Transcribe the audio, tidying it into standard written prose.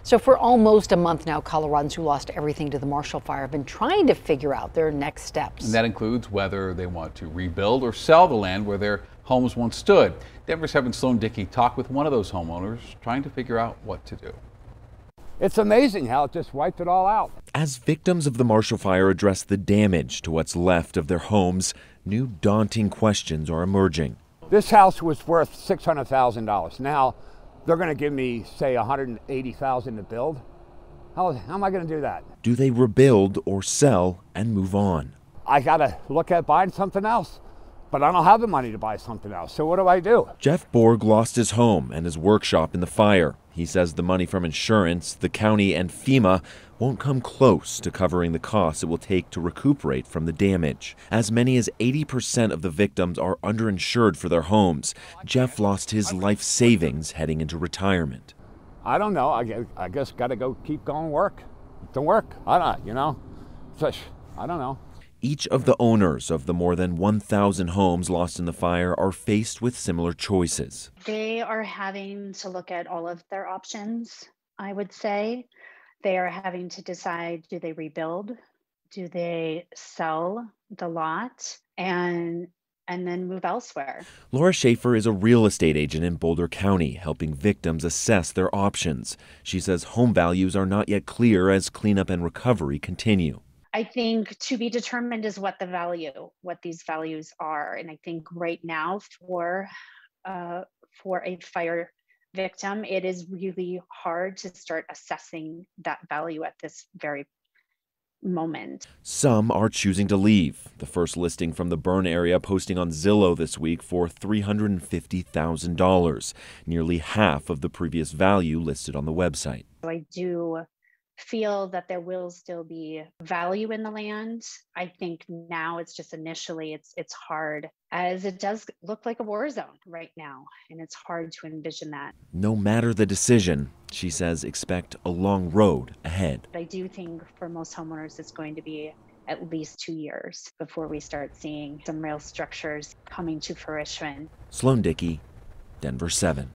So for almost a month now, Coloradans who lost everything to the Marshall Fire have been trying to figure out their next steps. And that includes whether they want to rebuild or sell the land where their homes once stood. Denver 7's Sloan Dickey talked with one of those homeowners trying to figure out what to do. It's amazing how it just wiped it all out. As victims of the Marshall Fire address the damage to what's left of their homes, new daunting questions are emerging. This house was worth $600,000. Now they're going to give me, say, $180,000 to build. How am I going to do that? Do they rebuild or sell and move on? I got to look at buying something else, but I don't have the money to buy something else. So what do I do? Jeff BORG lost his home and his workshop in the fire. He says the money from insurance, the county, and FEMA won't come close to covering the costs it will take to recuperate from the damage. As many as 80% of the victims are underinsured for their homes. Jeff lost his life savings heading into retirement. I don't know. I guess got to go keep going work. To work. I don't, I don't know. Each of the owners of the more than 1,000 homes lost in the fire are faced with similar choices. They are having to look at all of their options, I would say. They are having to decide, do they rebuild? Do they sell the lot and then move elsewhere? Laura SHAFFER is a real estate agent in Boulder County, helping victims assess their options. She says home values are not yet clear as cleanup and recovery continue. I think to be determined is what these values are. And I think right now for a fire victim, it is really hard to start assessing that value at this very moment. Some are choosing to leave. The first listing from the burn area posting on Zillow this week for $350,000, nearly half of the previous value listed on the website. I do feel that there will still be value in the land. I think now it's just initially it's hard, as it does look like a war zone right now, and it's hard to envision that. No matter the decision, she says expect a long road ahead. I do think for most homeowners it's going to be at least 2 years before we start seeing some real structures coming to fruition. Sloan Dickey, Denver 7.